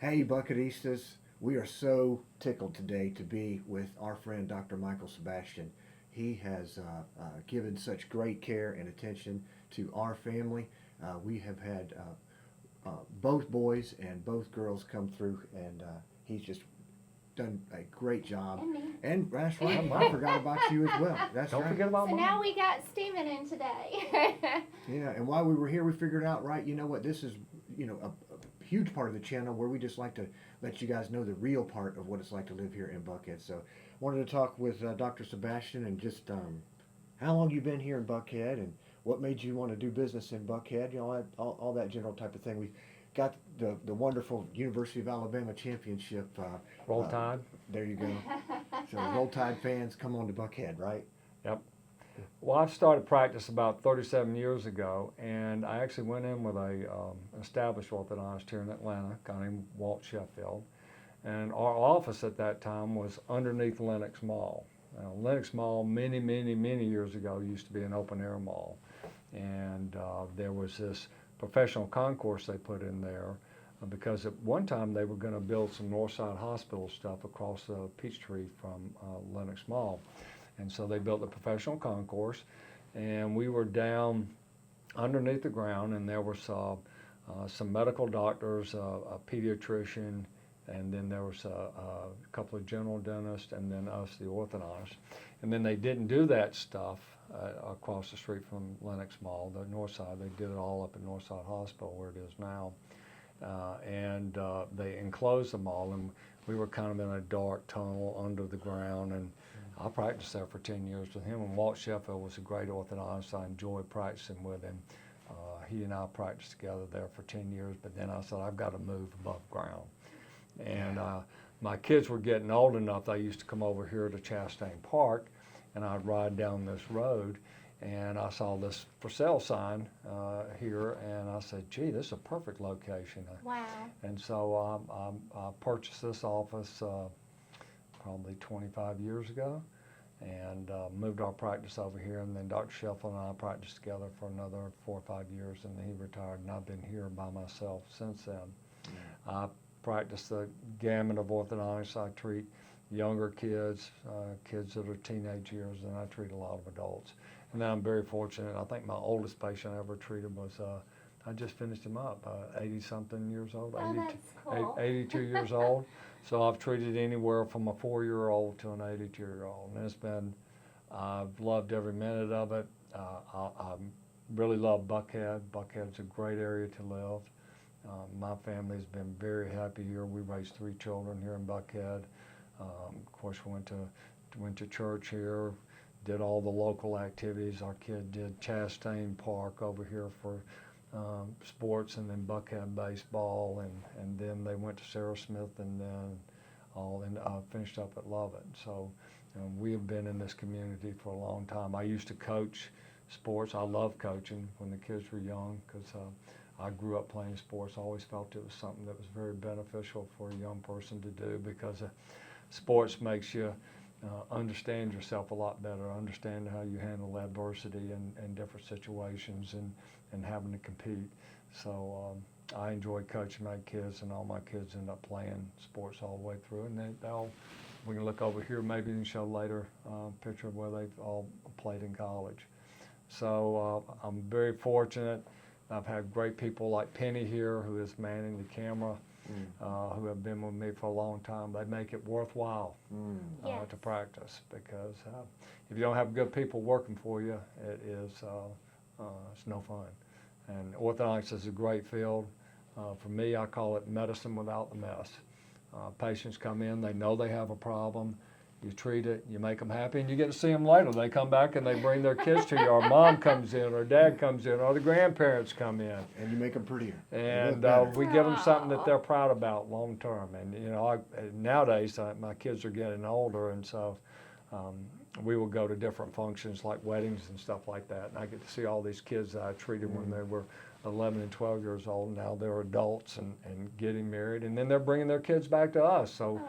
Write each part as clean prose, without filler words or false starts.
Hey, Buckheadistas. We are so tickled today to be with our friend Dr. Michael Sebastian. He has given such great care and attention to our family. We have had both boys and both girls come through, and he's just done a great job. And me. And that's right, I forgot about you as well. That's Don't right. forget about So Mom. now we got Steven in today. Yeah, and while we were here, we figured out, right, you know what, this is, a huge part of the channel where we just like to let you guys know the real part of what it's like to live here in Buckhead. So wanted to talk with Dr. Sebastian and just how long you've been here in Buckhead and what made you want to do business in Buckhead, all that general type of thing. We got the wonderful University of Alabama championship. Roll Tide. There you go. So Roll Tide fans, come on to Buckhead, right? Yep. Well, I started practice about 37 years ago, and I actually went in with a established orthodontist here in Atlanta, a guy named Walt Sheffield. And our office at that time was underneath Lenox Mall. Now, Lenox Mall, many, many, many years ago, used to be an open-air mall. And there was this professional concourse they put in there because at one time they were going to build some Northside Hospital stuff across the Peachtree from Lenox Mall. And so they built a professional concourse, and we were down underneath the ground, and there was some medical doctors, a pediatrician, and then there was a couple of general dentists, and then us, the orthodontists. And then they didn't do that stuff across the street from Lenox Mall, the north side. They did it all up at Northside Hospital, where it is now. And they enclosed the mall, and we were kind of in a dark tunnel under the ground. And I practiced there for 10 years with him, and Walt Sheffield was a great orthodontist. I enjoyed practicing with him. He and I practiced together there for 10 years, but then I said, I've got to move above ground. And my kids were getting old enough, they used to come over here to Chastain Park, and I'd ride down this road, and I saw this for sale sign here, and I said, gee, this is a perfect location. Wow. And so I purchased this office probably 25 years ago, and moved our practice over here. And then Dr. Sheffield and I practiced together for another 4 or 5 years, and then he retired, and I've been here by myself since then. I practice the gamut of orthodontics. I treat younger kids, kids that are teenage years, and I treat a lot of adults. And then I'm very fortunate. I think my oldest patient I ever treated was I just finished him up, 80-something years old, Oh, that's cool. 82 years old. So I've treated anywhere from a 4-year-old to an 82-year-old. And it's been, I've loved every minute of it. I really love Buckhead. Buckhead's a great area to live. My family's been very happy here. We raised 3 children here in Buckhead. Of course, we went to church here, did all the local activities. Our kid did Chastain Park over here for sports, and then Buckhead baseball, and then they went to Sarah Smith, and then finished up at Lovett. So we have been in this community for a long time. I used to coach sports. I love coaching when the kids were young because I grew up playing sports. I always felt it was something that was very beneficial for a young person to do because sports makes you understand yourself a lot better, understand how you handle adversity in different situations and having to compete. So I enjoy coaching my kids, and all my kids end up playing sports all the way through. And we can look over here, maybe and show later a picture of where they've all played in college. So I'm very fortunate. I've had great people like Penny here, who is manning the camera, who have been with me for a long time. They make it worthwhile Yes. to practice because if you don't have good people working for you, it's no fun. And orthodontics is a great field. For me, I call it medicine without the mess. Patients come in, they know they have a problem. You treat it, you make them happy, and you get to see them later. They come back and they bring their kids to you, or mom comes in, or dad comes in, or the grandparents come in. And you make them prettier. And better. we give them something that they're proud about long term. And nowadays my kids are getting older, and so we will go to different functions like weddings and stuff like that. And I get to see all these kids that I treated when they were 11 and 12 years old. Now they're adults and getting married, and then they're bringing their kids back to us. So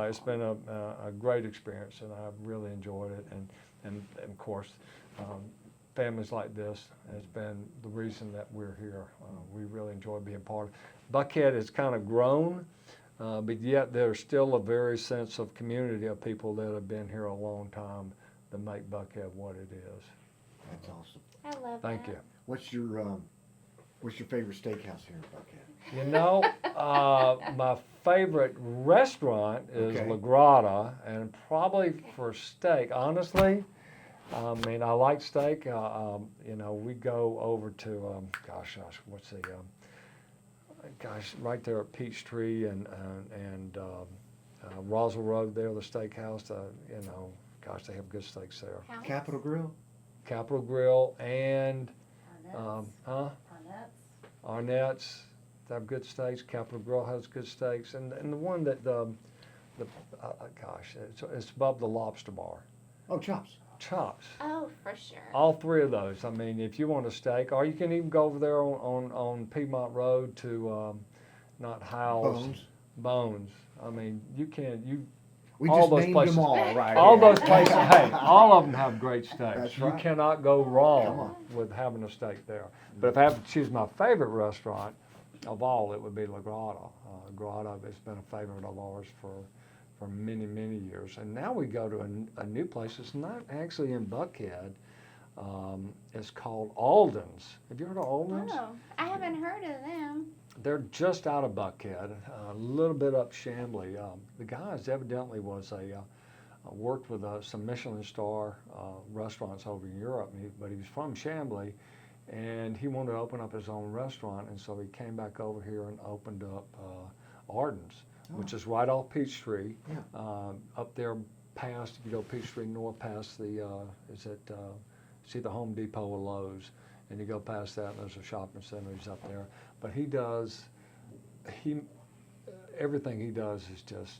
it's been a great experience, and I've really enjoyed it. And of course, families like this has been the reason that we're here. We really enjoy being part of it. Buckhead has kind of grown, but yet there's still a very sense of community of people that have been here a long time that make Buckhead what it is. That's awesome. I love Thank that. you. What's your favorite steakhouse here in Buckhead? You know, my favorite restaurant is Okay. La Grata, and probably for steak, honestly, I mean, I like steak. You know, we go over to, what's the, right there at Peachtree and Roswell Road there, the steakhouse, you know, gosh, they have good steaks there. House? Capitol Grill? Capitol Grill and, Arnett's. Arnett's, they have good steaks. Capitol Grill has good steaks, and the one that it's above the Lobster Bar, Oh, Chops. Chops. Oh, for sure. All three of those. I mean, if you want a steak, or you can even go over there on Piedmont Road to not Howell's, Bones. Bones. I mean, you can We all just those named places. them all, right? all here. those places. Hey, all of them have great steaks. That's You right. cannot go Come wrong on. with having a steak there. But if I have to choose my favorite restaurant of all, it would be La Grata. Grata has been a favorite of ours for many, many years. And now we go to a new place. It's not actually in Buckhead. It's called Alden's. Have you heard of Alden's? Oh, I haven't heard of them. They're just out of Buckhead, a little bit up Chambly. The guys evidently was worked with some Michelin star restaurants over in Europe, but he was from Chambly, and he wanted to open up his own restaurant, and so he came back over here and opened up Arden's, which is right off Peachtree, up there past, if you go Peachtree north past the, see the Home Depot or Lowe's, and you go past that and there's a shopping center, he's up there. But everything he does is just,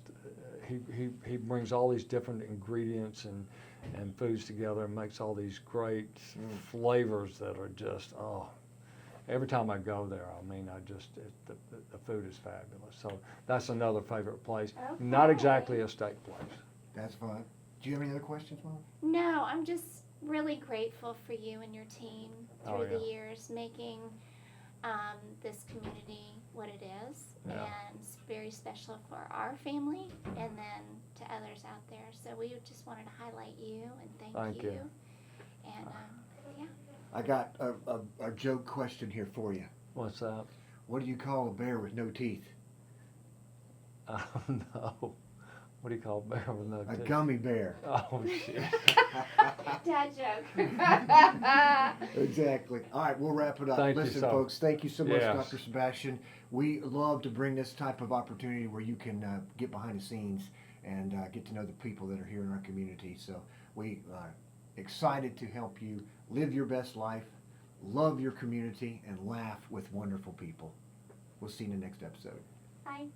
he brings all these different ingredients and foods together and makes all these great flavors that are just, every time I go there, I mean, the food is fabulous. So that's another favorite place. Okay. Not exactly a steak place. That's fun. Do you have any other questions, Mom? No, I'm just really grateful for you and your team Oh, through the yeah. years making this community what it is. Yeah. And it's very special for our family and then to others out there. So we just wanted to highlight you and thank you. And yeah. I got a joke question here for you. What's that? What do you call a bear with no teeth? I don't know. What do you call a bear with no A teeth? gummy bear. Oh, shit. Dad joke. Exactly. All right, we'll wrap it up. Thank you Listen, so- folks, thank you so much, Yes. Dr. Sebastian. We love to bring this type of opportunity where you can get behind the scenes and get to know the people that are here in our community. So we are excited to help you live your best life, love your community, and laugh with wonderful people. We'll see you in the next episode. Bye.